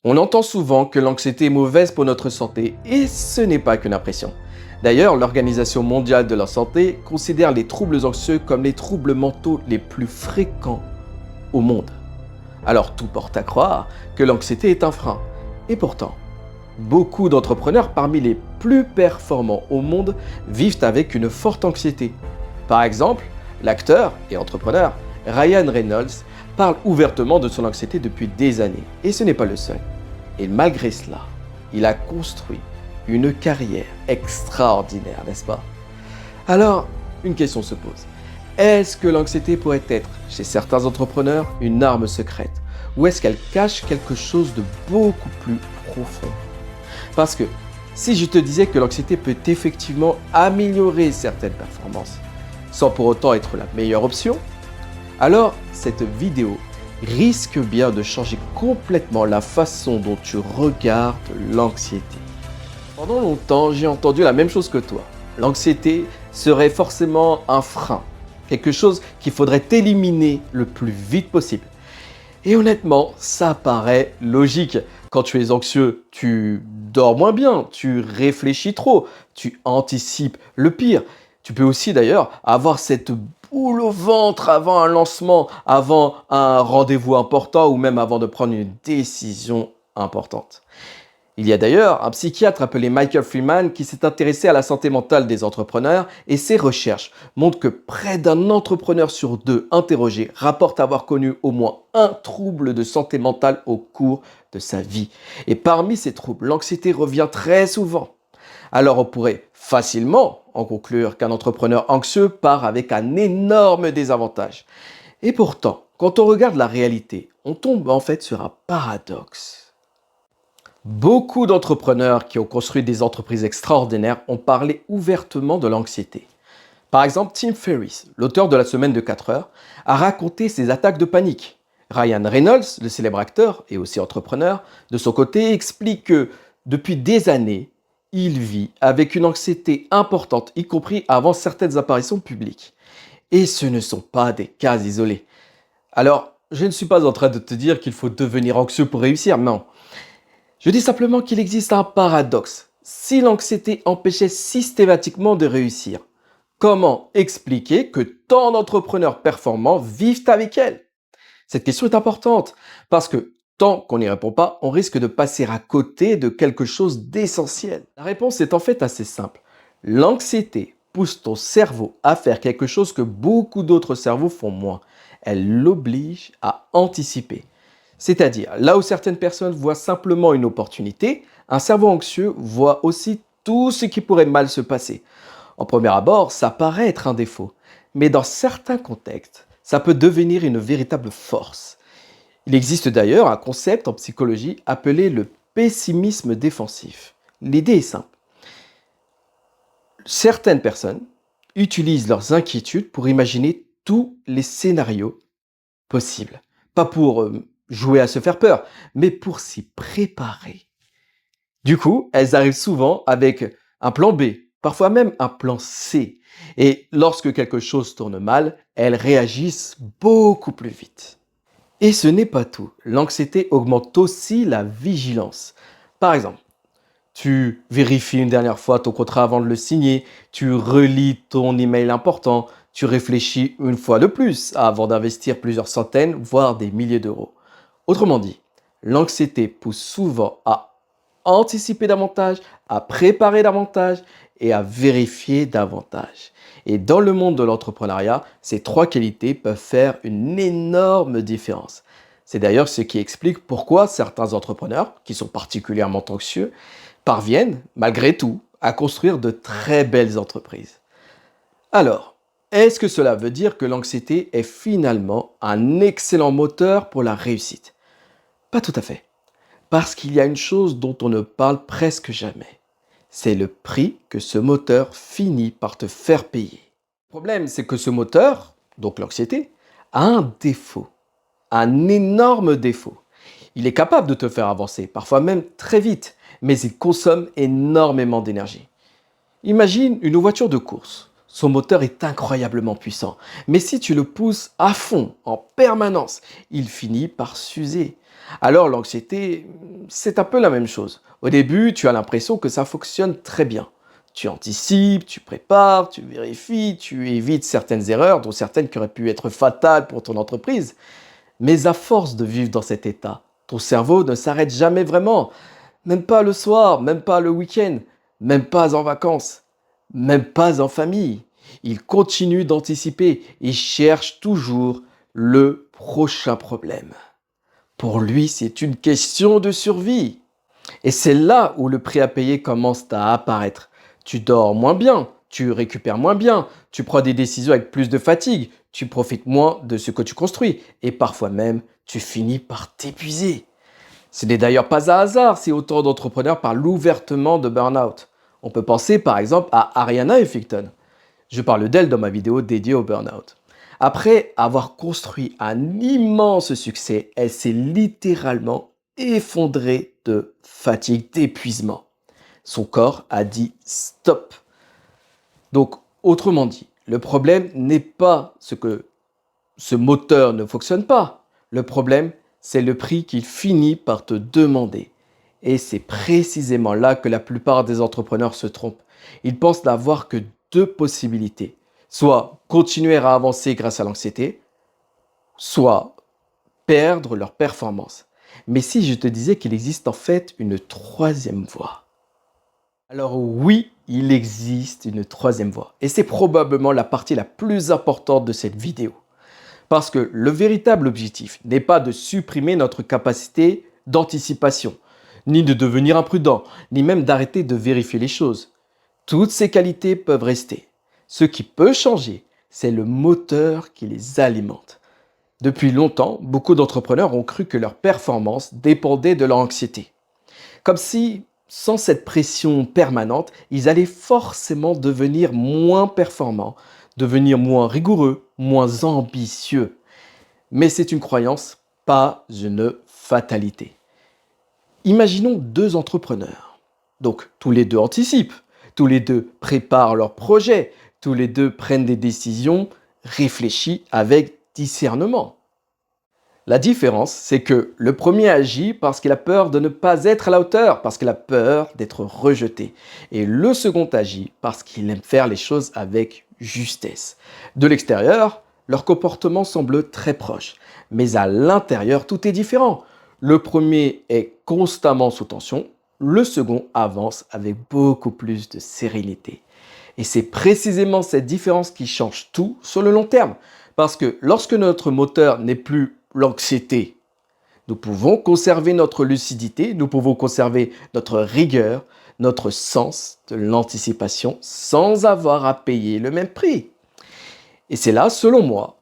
On entend souvent que l'anxiété est mauvaise pour notre santé et ce n'est pas qu'une impression. D'ailleurs, l'Organisation mondiale de la santé considère les troubles anxieux comme les troubles mentaux les plus fréquents au monde. Alors tout porte à croire que l'anxiété est un frein. Et pourtant, beaucoup d'entrepreneurs parmi les plus performants au monde vivent avec une forte anxiété. Par exemple, l'acteur et entrepreneur Ryan Reynolds parle ouvertement de son anxiété depuis des années. Et ce n'est pas le seul. Et malgré cela, il a construit une carrière extraordinaire, n'est-ce pas? Alors, une question se pose. Est-ce que l'anxiété pourrait être, chez certains entrepreneurs, une arme secrète? Ou est-ce qu'elle cache quelque chose de beaucoup plus profond? Parce que si je te disais que l'anxiété peut effectivement améliorer certaines performances, sans pour autant être la meilleure option, alors cette vidéo risque bien de changer complètement la façon dont tu regardes l'anxiété. Pendant longtemps, j'ai entendu la même chose que toi. L'anxiété serait forcément un frein, quelque chose qu'il faudrait éliminer le plus vite possible. Et honnêtement, ça paraît logique. Quand tu es anxieux, tu dors moins bien, tu réfléchis trop, tu anticipes le pire. Tu peux aussi d'ailleurs avoir cette boule au ventre avant un lancement, avant un rendez-vous important ou même avant de prendre une décision importante. Il y a d'ailleurs un psychiatre appelé Michael Freeman qui s'est intéressé à la santé mentale des entrepreneurs et ses recherches montrent que près d'un entrepreneur sur deux interrogé rapporte avoir connu au moins un trouble de santé mentale au cours de sa vie. Et parmi ces troubles, l'anxiété revient très souvent. Alors on pourrait facilement en conclure qu'un entrepreneur anxieux part avec un énorme désavantage. Et pourtant, quand on regarde la réalité, on tombe en fait sur un paradoxe. Beaucoup d'entrepreneurs qui ont construit des entreprises extraordinaires ont parlé ouvertement de l'anxiété. Par exemple, Tim Ferriss, l'auteur de La semaine de 4 heures, a raconté ses attaques de panique. Ryan Reynolds, le célèbre acteur et aussi entrepreneur, de son côté explique que depuis des années, il vit avec une anxiété importante, y compris avant certaines apparitions publiques. Et ce ne sont pas des cas isolés. Alors, je ne suis pas en train de te dire qu'il faut devenir anxieux pour réussir, non. Je dis simplement qu'il existe un paradoxe. Si l'anxiété empêchait systématiquement de réussir, comment expliquer que tant d'entrepreneurs performants vivent avec elle? Cette question est importante parce que tant qu'on n'y répond pas, on risque de passer à côté de quelque chose d'essentiel. La réponse est en fait assez simple. L'anxiété pousse ton cerveau à faire quelque chose que beaucoup d'autres cerveaux font moins. Elle l'oblige à anticiper. C'est-à-dire, là où certaines personnes voient simplement une opportunité, un cerveau anxieux voit aussi tout ce qui pourrait mal se passer. En premier abord, ça paraît être un défaut, mais dans certains contextes, ça peut devenir une véritable force. Il existe d'ailleurs un concept en psychologie appelé le pessimisme défensif. L'idée est simple. Certaines personnes utilisent leurs inquiétudes pour imaginer tous les scénarios possibles. Pas pour jouer à se faire peur, mais pour s'y préparer. Du coup, elles arrivent souvent avec un plan B, parfois même un plan C. Et lorsque quelque chose tourne mal, elles réagissent beaucoup plus vite. Et ce n'est pas tout. L'anxiété augmente aussi la vigilance. Par exemple, tu vérifies une dernière fois ton contrat avant de le signer, tu relis ton email important, tu réfléchis une fois de plus avant d'investir plusieurs centaines, voire des milliers d'euros. Autrement dit, l'anxiété pousse souvent à anticiper davantage, à préparer davantage et à vérifier davantage. Et dans le monde de l'entrepreneuriat, ces trois qualités peuvent faire une énorme différence. C'est d'ailleurs ce qui explique pourquoi certains entrepreneurs, qui sont particulièrement anxieux, parviennent, malgré tout, à construire de très belles entreprises. Alors, est-ce que cela veut dire que l'anxiété est finalement un excellent moteur pour la réussite? Pas tout à fait. Parce qu'il y a une chose dont on ne parle presque jamais. C'est le prix que ce moteur finit par te faire payer. Le problème, c'est que ce moteur, donc l'anxiété, a un défaut. Un énorme défaut. Il est capable de te faire avancer, parfois même très vite, mais il consomme énormément d'énergie. Imagine une voiture de course. Son moteur est incroyablement puissant, mais si tu le pousses à fond, en permanence, il finit par s'user. Alors l'anxiété, c'est un peu la même chose. Au début, tu as l'impression que ça fonctionne très bien. Tu anticipes, tu prépares, tu vérifies, tu évites certaines erreurs, dont certaines qui auraient pu être fatales pour ton entreprise. Mais à force de vivre dans cet état, ton cerveau ne s'arrête jamais vraiment. Même pas le soir, même pas le week-end, même pas en vacances, même pas en famille. Il continue d'anticiper et cherche toujours le prochain problème. Pour lui, c'est une question de survie. Et c'est là où le prix à payer commence à apparaître. Tu dors moins bien, tu récupères moins bien, tu prends des décisions avec plus de fatigue, tu profites moins de ce que tu construis et parfois même, tu finis par t'épuiser. Ce n'est d'ailleurs pas un hasard si autant d'entrepreneurs parlent ouvertement de burn-out. On peut penser par exemple à Ariana Huffington. Je parle d'elle dans ma vidéo dédiée au burn-out. Après avoir construit un immense succès, elle s'est littéralement effondrée de fatigue, d'épuisement. Son corps a dit stop. Donc, autrement dit, le problème n'est pas que ce moteur ne fonctionne pas. Le problème, c'est le prix qu'il finit par te demander. Et c'est précisément là que la plupart des entrepreneurs se trompent. Ils pensent n'avoir que deux possibilités. Soit continuer à avancer grâce à l'anxiété, soit perdre leur performance. Mais si je te disais qu'il existe en fait une troisième voie? Alors oui, il existe une troisième voie. Et c'est probablement la partie la plus importante de cette vidéo. Parce que le véritable objectif n'est pas de supprimer notre capacité d'anticipation, ni de devenir imprudent, ni même d'arrêter de vérifier les choses. Toutes ces qualités peuvent rester. Ce qui peut changer, c'est le moteur qui les alimente. Depuis longtemps, beaucoup d'entrepreneurs ont cru que leur performance dépendait de leur anxiété. Comme si, sans cette pression permanente, ils allaient forcément devenir moins performants, devenir moins rigoureux, moins ambitieux. Mais c'est une croyance, pas une fatalité. Imaginons deux entrepreneurs. Donc, tous les deux anticipent, tous les deux préparent leurs projets, tous les deux prennent des décisions réfléchies avec discernement. La différence, c'est que le premier agit parce qu'il a peur de ne pas être à la hauteur, parce qu'il a peur d'être rejeté. Et le second agit parce qu'il aime faire les choses avec justesse. De l'extérieur, leur comportement semble très proche, mais à l'intérieur, tout est différent. Le premier est constamment sous tension, le second avance avec beaucoup plus de sérénité. Et c'est précisément cette différence qui change tout sur le long terme. Parce que lorsque notre moteur n'est plus l'anxiété, nous pouvons conserver notre lucidité, nous pouvons conserver notre rigueur, notre sens de l'anticipation sans avoir à payer le même prix. Et c'est là, selon moi,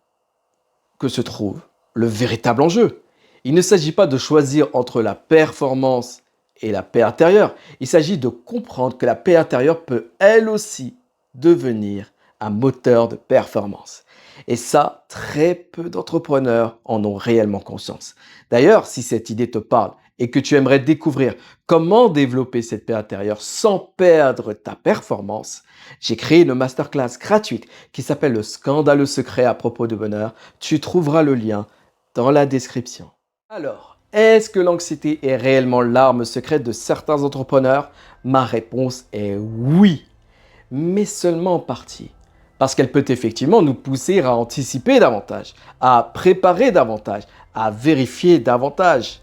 que se trouve le véritable enjeu. Il ne s'agit pas de choisir entre la performance et la paix intérieure. Il s'agit de comprendre que la paix intérieure peut elle aussi devenir un moteur de performance. Et ça, très peu d'entrepreneurs en ont réellement conscience. D'ailleurs, si cette idée te parle et que tu aimerais découvrir comment développer cette paix intérieure sans perdre ta performance, j'ai créé une masterclass gratuite qui s'appelle le scandaleux secret à propos du bonheur. Tu trouveras le lien dans la description. Alors, est-ce que l'anxiété est réellement l'arme secrète de certains entrepreneurs? Ma réponse est oui, mais seulement en partie. Parce qu'elle peut effectivement nous pousser à anticiper davantage, à préparer davantage, à vérifier davantage.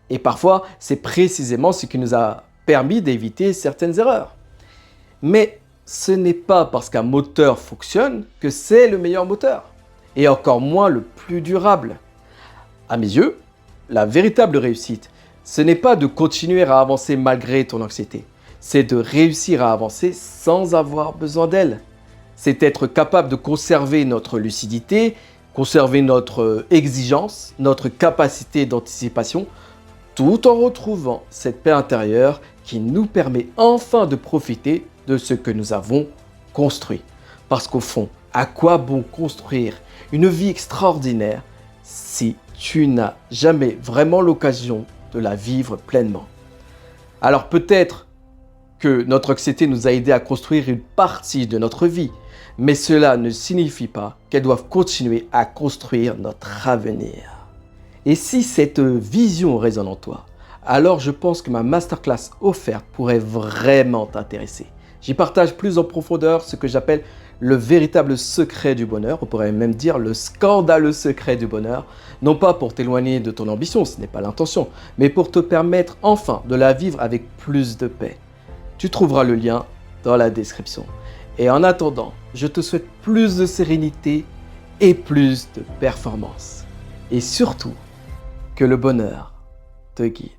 Et parfois, c'est précisément ce qui nous a permis d'éviter certaines erreurs. Mais ce n'est pas parce qu'un moteur fonctionne que c'est le meilleur moteur. Et encore moins le plus durable. À mes yeux, la véritable réussite, ce n'est pas de continuer à avancer malgré ton anxiété. C'est de réussir à avancer sans avoir besoin d'elle. C'est être capable de conserver notre lucidité, conserver notre exigence, notre capacité d'anticipation, tout en retrouvant cette paix intérieure qui nous permet enfin de profiter de ce que nous avons construit. Parce qu'au fond, à quoi bon construire une vie extraordinaire si tu n'as jamais vraiment l'occasion de la vivre pleinement? Alors peut-être que notre anxiété nous a aidés à construire une partie de notre vie, mais cela ne signifie pas qu'elles doivent continuer à construire notre avenir. Et si cette vision résonne en toi, alors je pense que ma masterclass offerte pourrait vraiment t'intéresser. J'y partage plus en profondeur ce que j'appelle le véritable secret du bonheur, on pourrait même dire le scandaleux secret du bonheur, non pas pour t'éloigner de ton ambition, ce n'est pas l'intention, mais pour te permettre enfin de la vivre avec plus de paix. Tu trouveras le lien dans la description. Et en attendant, je te souhaite plus de sérénité et plus de performance. Et surtout, que le bonheur te guide.